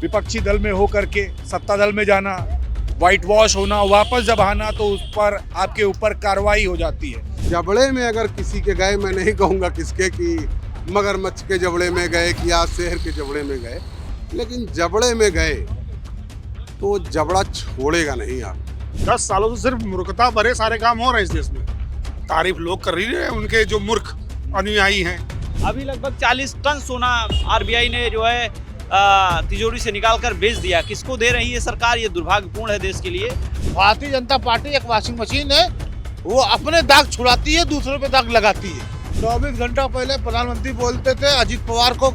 विपक्षी दल में होकर के सत्ता दल में जाना, व्हाइट वॉश होना, वापस जब आना तो उस पर आपके ऊपर कार्रवाई हो जाती है। जबड़े में अगर किसी के गए, मैं नहीं कहूँगा किसके, कि मगरमच्छ के जबड़े में गए कि आज शहर के जबड़े में गए, लेकिन जबड़े में गए तो जबड़ा छोड़ेगा नहीं आप। 10 सालों से सिर्फ मूर्खता भरे सारे काम हो रहे हैं इस देश में। तारीफ लोग कर रही है उनके जो मूर्ख अनुयायी हैं। अभी लगभग 40 टन सोना आरबीआई ने जो है तिजोरी से निकाल कर बेच दिया। किसको दे रही है सरकार? ये दुर्भाग्यपूर्ण है देश के लिए। भारतीय जनता पार्टी एक वॉशिंग मशीन है, वो अपने दाग छुड़ाती है, दूसरों पे दाग लगाती है। 24 घंटा पहले प्रधानमंत्री बोलते थे अजीत पवार को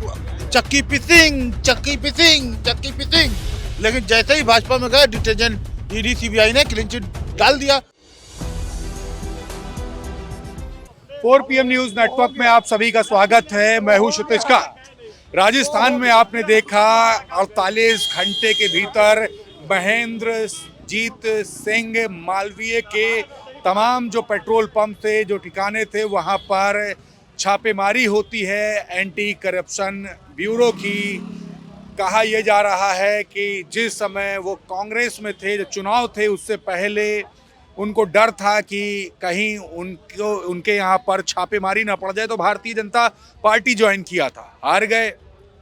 चक्की पिसिंग, चक्की पिसिंग, चक्की पिसिंग, लेकिन जैसे ही भाजपा में गए डिटर्जेंट ईडी सीबीआई ने क्लीन चिट डाल दिया। 4 PM न्यूज नेटवर्क में आप सभी का स्वागत है। मैं हूं क्षितिज का। राजस्थान में आपने देखा 48 घंटे के भीतर महेंद्रजीत सिंह मालवीय के तमाम जो पेट्रोल पंप थे, जो ठिकाने थे, वहां पर छापेमारी होती है एंटी करप्शन ब्यूरो की। कहा यह जा रहा है कि जिस समय वो कांग्रेस में थे, जो चुनाव थे उससे पहले उनको डर था कि कहीं उनके यहाँ पर छापेमारी ना पड़ जाए, तो भारतीय जनता पार्टी ज्वाइन किया था। हार गए,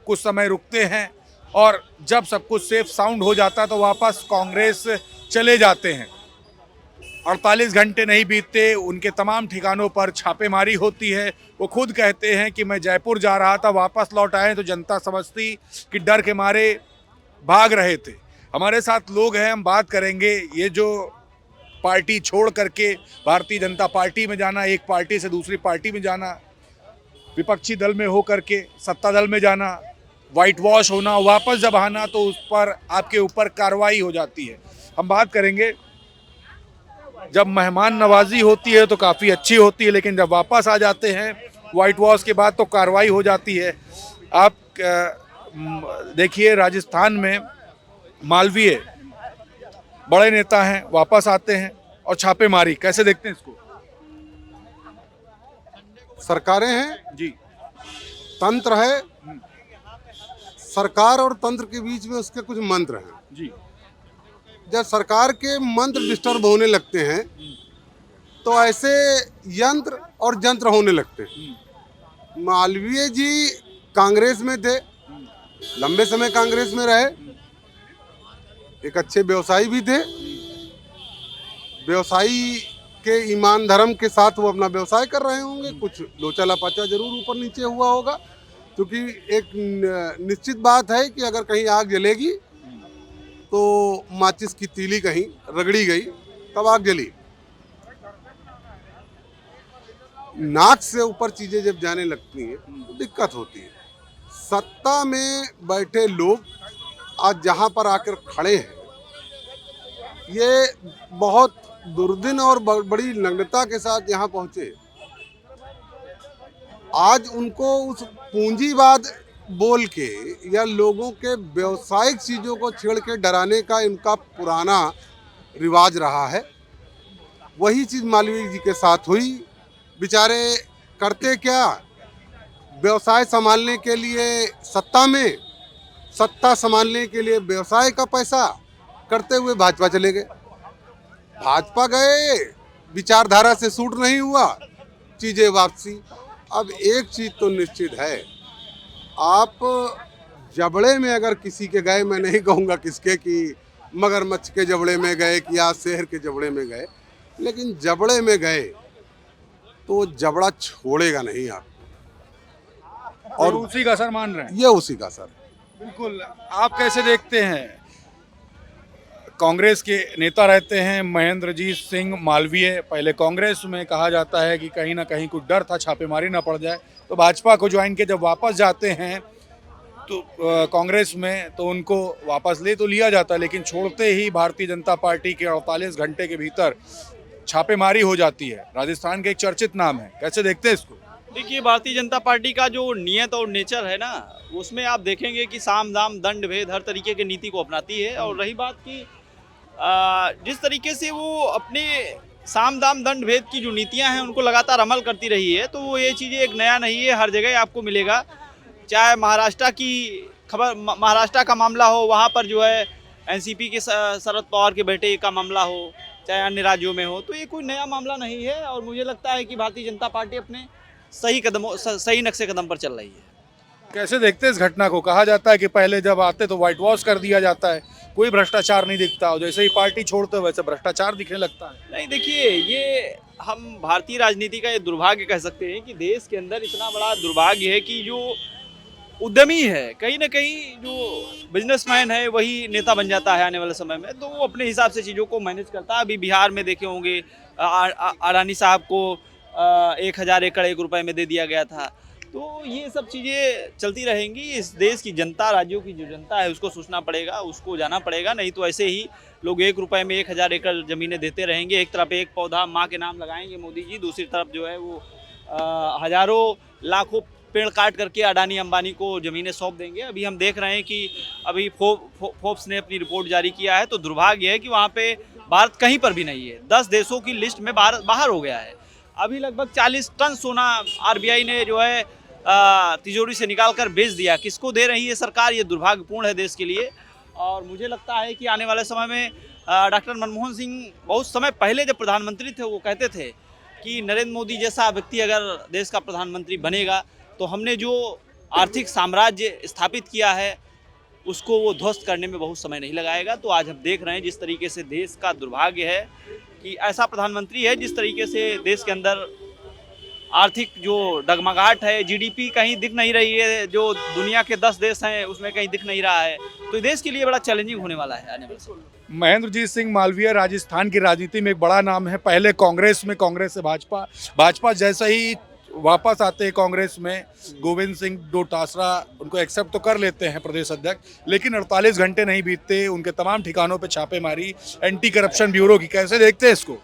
कुछ समय रुकते हैं और जब सब कुछ सेफ साउंड हो जाता तो वापस कांग्रेस चले जाते हैं। 48 घंटे नहीं बीतते, उनके तमाम ठिकानों पर छापेमारी होती है। वो खुद कहते हैं कि मैं जयपुर जा रहा था, वापस लौट आए तो जनता समझती कि डर के मारे भाग रहे थे। हमारे साथ लोग हैं, हम बात करेंगे। ये जो पार्टी छोड़ करके भारतीय जनता पार्टी में जाना, एक पार्टी से दूसरी पार्टी में जाना, विपक्षी दल में होकर के सत्ता दल में जाना, व्हाइट वॉश होना, वापस जब आना तो उस पर आपके ऊपर कार्रवाई हो जाती है। हम बात करेंगे। जब मेहमान नवाजी होती है तो काफ़ी अच्छी होती है, लेकिन जब वापस आ जाते हैं व्हाइट वॉश के बाद तो कार्रवाई हो जाती है। आप देखिए, राजस्थान में मालवीय बड़े नेता हैं, वापस आते हैं और छापेमारी, कैसे देखते हैं इसको? सरकारें हैं जी, तंत्र है, सरकार और तंत्र के बीच में उसके कुछ मंत्र हैं। जी, जब सरकार के मंत्र डिस्टर्ब होने लगते हैं तो ऐसे यंत्र और जंत्र होने लगते हैं। मालवीय जी कांग्रेस में थे, लंबे समय कांग्रेस में रहे, एक अच्छे व्यवसायी भी थे। व्यवसायी के ईमान धर्म के साथ वो अपना व्यवसाय कर रहे होंगे। कुछ लोचा लपाचा जरूर ऊपर नीचे हुआ होगा, क्योंकि एक निश्चित बात है कि अगर कहीं आग जलेगी तो माचिस की तीली कहीं रगड़ी गई तब आग जली। नाक से ऊपर चीजें जब जाने लगती हैं तो दिक्कत होती है। सत्ता में बैठे लोग आज जहां पर आकर खड़े हैं, ये बहुत दुर्दिन और बड़ी नग्नता के साथ यहाँ पहुंचे। आज उनको उस पूंजीवाद बोल के या लोगों के व्यवसायिक चीज़ों को छेड़ के डराने का इनका पुराना रिवाज रहा है। वही चीज़ मालवीय जी के साथ हुई। बेचारे करते क्या, व्यवसाय संभालने के लिए सत्ता में, सत्ता संभालने के लिए व्यवसाय का पैसा करते हुए भाजपा चले गए। भाजपा गए, विचारधारा से सूट नहीं हुआ, चीज़ें वापसी। अब एक चीज़ तो निश्चित है, आप जबड़े में अगर किसी के गए, मैं नहीं कहूँगा किसके, कि मगरमच्छ के जबड़े में गए कि आज शहर के जबड़े में गए, लेकिन जबड़े में गए तो जबड़ा छोड़ेगा नहीं आप। और उसी का असर मान रहे हैं। ये उसी का असर। बिल्कुल। आप कैसे देखते हैं? कांग्रेस के नेता रहते हैं महेंद्रजीत सिंह मालवीय, पहले कांग्रेस में कहा जाता है कि कहीं ना कहीं कुछ डर था छापेमारी ना पड़ जाए, तो भाजपा को ज्वाइन के जब वापस जाते हैं तो कांग्रेस में, तो उनको वापस ले तो लिया जाता है, लेकिन छोड़ते ही भारतीय जनता पार्टी के 48 घंटे के भीतर छापेमारी हो जाती है। राजस्थान के एक चर्चित नाम है, कैसे देखते हैं इसको? देखिए, भारतीय जनता पार्टी का जो नियत और नेचर है ना, उसमें आप देखेंगे कि साम दाम दंड भेद हर तरीके की नीति को अपनाती है। और रही बात की जिस तरीके से वो अपने साम दाम दंड भेद की जो नीतियां हैं उनको लगातार अमल करती रही है, तो वो ये चीज़ें एक नया नहीं है, हर जगह आपको मिलेगा। चाहे महाराष्ट्र की खबर महाराष्ट्र का मामला हो, वहाँ पर जो है एनसीपी के शरद पवार के बेटे का मामला हो, चाहे अन्य राज्यों में हो, तो ये कोई नया मामला नहीं है। और मुझे लगता है कि भारतीय जनता पार्टी अपने सही नक्शे कदम पर चल रही है। कैसे देखते हैं इस घटना को? कहा जाता है कि पहले जब आते तो व्हाइट वॉश कर दिया जाता है, कोई भ्रष्टाचार नहीं दिखता, और जैसे ही पार्टी छोड़ते वैसे भ्रष्टाचार दिखने लगता है। नहीं, देखिए, ये हम भारतीय राजनीति का ये दुर्भाग्य कह सकते हैं कि देश के अंदर इतना बड़ा दुर्भाग्य है कि जो उद्यमी है, कहीं ना कहीं जो बिजनेसमैन है वही नेता बन जाता है आने वाले समय में। तो वो अपने हिसाब से चीज़ों को मैनेज करता है। अभी बिहार में देखे होंगे, अडानी साहब को 1000 एकड़ 1 रुपए में दे दिया गया था। तो ये सब चीज़ें चलती रहेंगी। इस देश की जनता, राज्यों की जो जनता है, उसको सोचना पड़ेगा, उसको जाना पड़ेगा। नहीं तो ऐसे ही लोग 1 रुपए में 1000 एकड़ ज़मीनें देते रहेंगे। एक तरफ एक पौधा माँ के नाम लगाएंगे मोदी जी, दूसरी तरफ जो है वो हज़ारों लाखों पेड़ काट करके अडानी अंबानी को ज़मीनें सौंप देंगे। अभी हम देख रहे हैं कि अभी फोर्ब्स ने अपनी रिपोर्ट जारी किया है, तो दुर्भाग्य है कि वहाँ पे भारत कहीं पर भी नहीं है। 10 देशों की लिस्ट में भारत बाहर हो गया है। अभी लगभग 40 टन सोना आरबीआई ने जो है तिजोरी से निकाल कर बेच दिया। किसको दे रही है सरकार? ये दुर्भाग्यपूर्ण है देश के लिए। और मुझे लगता है कि आने वाले समय में डॉक्टर मनमोहन सिंह बहुत समय पहले जब प्रधानमंत्री थे, वो कहते थे कि नरेंद्र मोदी जैसा व्यक्ति अगर देश का प्रधानमंत्री बनेगा तो हमने जो आर्थिक साम्राज्य स्थापित किया है उसको वो ध्वस्त करने में बहुत समय नहीं लगाएगा। तो आज हम देख रहे हैं जिस तरीके से देश का दुर्भाग्य है कि ऐसा प्रधानमंत्री है, जिस तरीके से देश के अंदर आर्थिक जो डगमगाहट है, जीडीपी कहीं दिख नहीं रही है, जो दुनिया के 10 देश हैं उसमें कहीं दिख नहीं रहा है। तो देश के लिए बड़ा चैलेंजिंग होने वाला है आने वाले समय। महेंद्रजीत सिंह मालवीय राजस्थान की राजनीति में एक बड़ा नाम है। पहले कांग्रेस में, कांग्रेस से भाजपा जैसे ही वापस आते हैं कांग्रेस में, गोविंद सिंह डोटासरा उनको एक्सेप्ट तो कर लेते हैं प्रदेश अध्यक्ष, लेकिन 48 घंटे नहीं बीतते उनके तमाम ठिकानों पे छापेमारी एंटी करप्शन ब्यूरो की। कैसे देखते हैं इसको?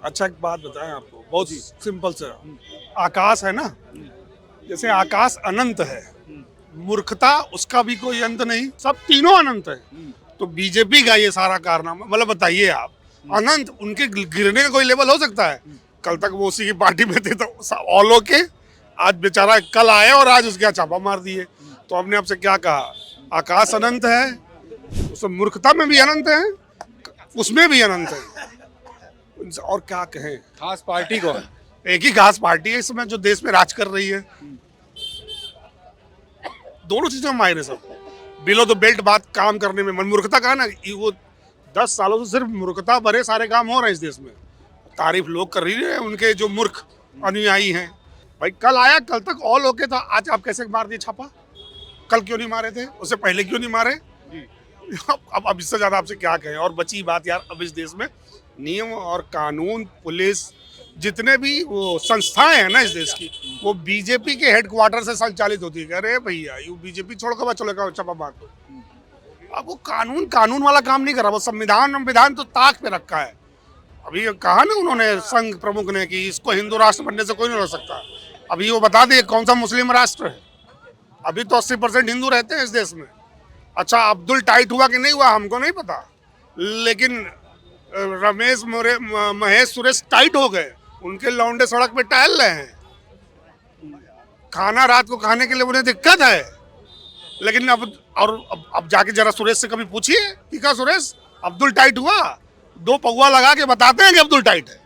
अच्छा, एक बात बताएं आपको, बहुत सिंपल से। आकाश है ना, जैसे आकाश अनंत है, मूर्खता उसका भी कोई अंत नहीं, सब तीनों अनंत है। तो बीजेपी का ये सारा कारनामा, मतलब बताइए आप, अनंत, उनके गिरने का कोई लेवल हो सकता है? कल तक वो उसी की पार्टी में थे, तो ऑलो के आज बेचारा कल आया और आज उसके यहाँ छापा मार दिए। तो हमने आपसे क्या कहा? आकाश अनंत है, उस मूर्खता में भी अनंत है, उसमें भी अनंत है। और क्या कहें? खास पार्टी को एक ही खास पार्टी है इसमें जो देश में राज कर रही है। दोनों चीजों में मायने सब, बिलो द बेल्ट बात काम करने में। मूर्खता कहा ना, वो 10 सालों से सिर्फ मूर्खता भरे सारे काम हो रहे हैं इस देश में। तारीफ लोग कर रही है उनके जो मूर्ख अनुयायी हैं। भाई कल आया, कल तक ऑल ओके था, आज आप कैसे मार दिए छापा? कल क्यों नहीं मारे थे? उससे पहले क्यों नहीं मारे? अब इससे ज्यादा आपसे क्या कहें। और बची बात यार, अब इस देश में नियम और कानून, पुलिस, जितने भी वो संस्थाएं हैं ना इस देश की, वो बीजेपी के हेडक्वार्टर से संचालित होती है। अरे भैया, ये बीजेपी छोड़कर चलेगा छापा मार दो। अब वो कानून वाला काम नहीं कर रहा, वो संविधान तो ताक पे रखा है। अभी कहा ना उन्होंने, संघ प्रमुख ने, कि इसको हिंदू राष्ट्र बनने से कोई नहीं रोक सकता। अभी वो बता दिए कौन सा मुस्लिम राष्ट्र है। अभी तो 80% हिंदू रहते हैं इस देश में। अच्छा, अब्दुल टाइट हुआ कि नहीं हुआ हमको नहीं पता, लेकिन रमेश महेश सुरेश टाइट हो गए। उनके लौंडे सड़क पे टहल रहे हैं, खाना रात को खाने के लिए उन्हें दिक्कत है। लेकिन अब जाके जरा सुरेश से कभी पूछिए कि क्या सुरेश अब्दुल टाइट हुआ? 2 पौवा लगा के बताते हैं कि अब्दुल टाइट है।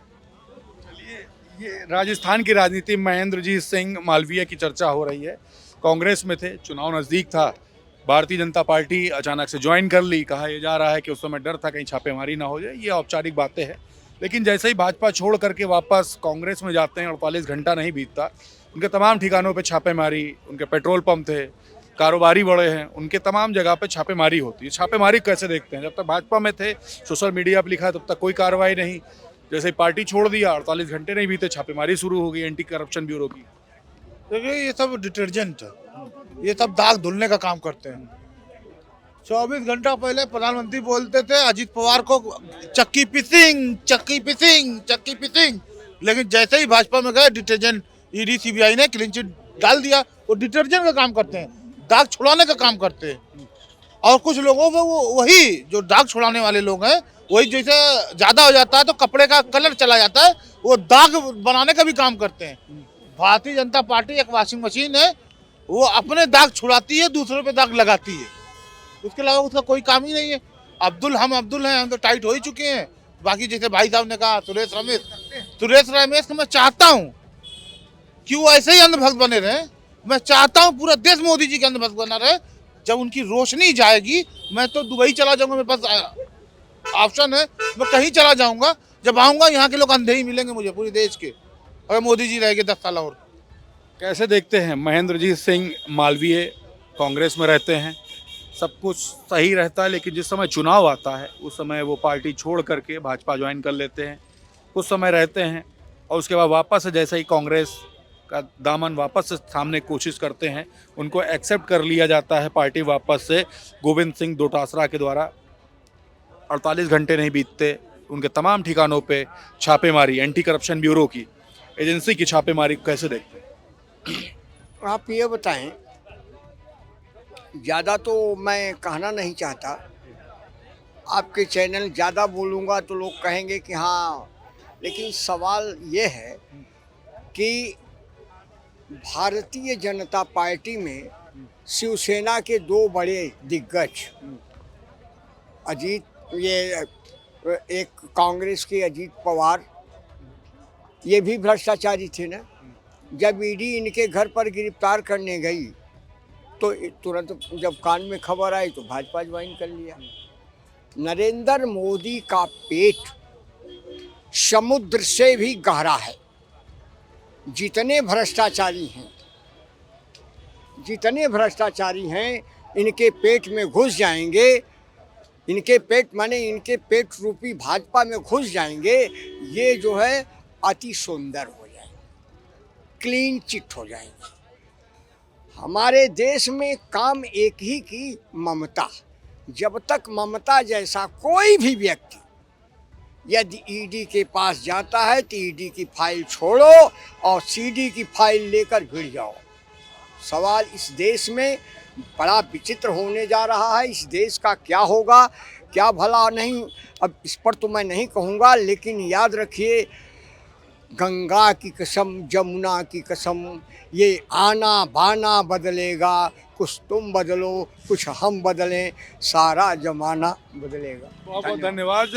ये राजस्थान की राजनीति में महेंद्रजीत सिंह मालवीय की चर्चा हो रही है। कांग्रेस में थे, चुनाव नज़दीक था, भारतीय जनता पार्टी अचानक से ज्वाइन कर ली। कहा यह जा रहा है कि उस समय डर था कहीं छापेमारी ना हो जाए। ये औपचारिक बातें हैं, लेकिन जैसे ही भाजपा छोड़ करके वापस कांग्रेस में जाते हैं, 48 घंटा नहीं बीतता उनके तमाम ठिकानों पे छापेमारी, उनके पेट्रोल पंप थे, कारोबारी बड़े हैं, उनके तमाम जगह पे छापेमारी होती है। छापेमारी कैसे देखते हैं? जब तक भाजपा में थे, सोशल मीडिया पर लिखा तब तक कोई कार्रवाई नहीं, जैसे ही पार्टी छोड़ दिया 48 घंटे नहीं बीते छापेमारी शुरू हो गई एंटी करप्शन ब्यूरो की। देखिए, ये सब डिटर्जेंट है, ये सब दाग धुलने का काम करते हैं। 24 घंटा पहले प्रधानमंत्री बोलते थे अजीत पवार को चक्की पिसिंग, लेकिन जैसे ही भाजपा में गए, डिटर्जेंट ईडी सीबीआई ने क्लीन चिट डाल दिया। वो डिटर्जेंट का काम करते हैं, दाग छुड़ाने का काम करते हैं। और कुछ लोगों में वो वही जो दाग छुड़ाने वाले लोग हैं, वही जैसे ज़्यादा हो जाता है तो कपड़े का कलर चला जाता है, वो दाग बनाने का भी काम करते हैं। भारतीय जनता पार्टी एक वॉशिंग मशीन है, वो अपने दाग छुड़ाती है, दूसरों पे दाग लगाती है। उसके अलावा उसका कोई काम ही नहीं है। हम अब्दुल हैं, हम तो टाइट हो ही चुके हैं। बाकी जैसे भाई साहब ने कहा सुरेश रमेश को मैं चाहता हूँ कि वो ऐसे ही अंधभक्त बने रहे। मैं चाहता हूँ पूरा देश मोदी जी के अंधभक्त बना रहे। जब उनकी रोशनी जाएगी मैं तो दुबई चला जाऊंगा, मेरे पास ऑप्शन है, मैं कहीं चला जाऊंगा। जब आऊंगा यहाँ के लोग अंधे ही मिलेंगे मुझे पूरे देश के, अगर मोदी जी रहेंगे 10 साल और। कैसे देखते हैं महेंद्रजीत सिंह मालवीय कांग्रेस में रहते हैं, सब कुछ सही रहता है, लेकिन जिस समय चुनाव आता है उस समय वो पार्टी छोड़ करके भाजपा ज्वाइन कर लेते हैं, कुछ समय रहते हैं और उसके बाद वापस से जैसे ही कांग्रेस का दामन वापस से सामने कोशिश करते हैं, उनको एक्सेप्ट कर लिया जाता है पार्टी वापस से गोविंद सिंह डोटासरा के द्वारा। 48 घंटे नहीं बीतते उनके तमाम ठिकानों पे छापेमारी, एंटी करप्शन ब्यूरो की एजेंसी की छापेमारी कैसे देखते हैं? आप ये बताएं, ज़्यादा तो मैं कहना नहीं चाहता, आपके चैनल ज़्यादा बोलूँगा तो लोग कहेंगे कि हाँ, लेकिन सवाल ये है कि भारतीय जनता पार्टी में शिवसेना के 2 बड़े दिग्गज, एक कांग्रेस के अजीत पवार, ये भी भ्रष्टाचारी थे ना। जब ईडी इनके घर पर गिरफ्तार करने गई तो तुरंत जब कान में खबर आई तो भाजपा ज्वाइन कर लिया। नरेंद्र मोदी का पेट समुद्र से भी गहरा है। जितने भ्रष्टाचारी हैं इनके पेट में घुस जाएंगे, इनके पेट रूपी भाजपा में घुस जाएंगे, ये जो है अति सुंदर हो जाएंगे, क्लीन चिट हो जाएंगे। हमारे देश में काम एक ही की, ममता। जब तक ममता जैसा कोई भी व्यक्ति यदि ईडी के पास जाता है तो ईडी की फाइल छोड़ो और सीडी की फाइल लेकर भिड़ जाओ। सवाल इस देश में बड़ा विचित्र होने जा रहा है। इस देश का क्या होगा, क्या भला नहीं, अब इस पर तो मैं नहीं कहूँगा, लेकिन याद रखिए, गंगा की कसम, जमुना की कसम, ये आना बाना बदलेगा, कुछ तुम बदलो कुछ हम बदलें, सारा जमाना बदलेगा। बहुत बहुत धन्यवाद।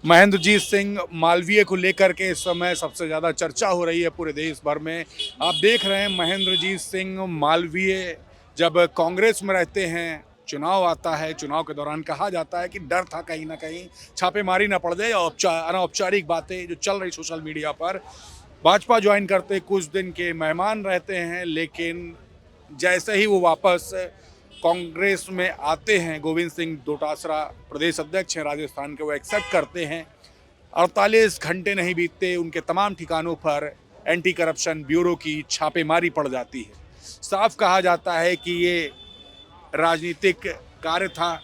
महेंद्रजीत सिंह मालवीय को लेकर के इस समय सबसे ज़्यादा चर्चा हो रही है पूरे देश भर में। आप देख रहे हैं महेंद्रजीत सिंह मालवीय जब कांग्रेस में रहते हैं, चुनाव आता है, चुनाव के दौरान कहा जाता है कि डर था कहीं ना कहीं छापेमारी ना पड़ जाए, अनौपचारिक बातें जो चल रही सोशल मीडिया पर। भाजपा ज्वाइन करते कुछ दिन के मेहमान रहते हैं, लेकिन जैसे ही वो वापस कांग्रेस में आते हैं, गोविंद सिंह डोटासरा प्रदेश अध्यक्ष हैं राजस्थान के, वो एक्सेप्ट करते हैं। 48 घंटे नहीं बीतते उनके तमाम ठिकानों पर एंटी करप्शन ब्यूरो की छापेमारी पड़ जाती है। साफ कहा जाता है कि ये राजनीतिक कार्य था,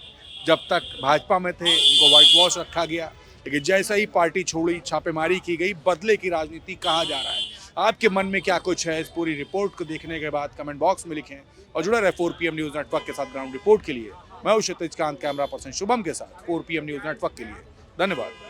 जब तक भाजपा में थे उनको व्हाइट वॉश रखा गया, लेकिन जैसे ही पार्टी छोड़ी छापेमारी की गई, बदले की राजनीति कहा जा रहा है। आपके मन में क्या कुछ है, इस पूरी रिपोर्ट को देखने के बाद कमेंट बॉक्स में लिखें और जुड़े रहे 4PM न्यूज़ नेटवर्क के साथ ग्राउंड रिपोर्ट के लिए। मैं हूं क्षितिज कांत, कैमरा पर्सन शुभम के साथ 4PM न्यूज़ नेटवर्क के लिए। धन्यवाद।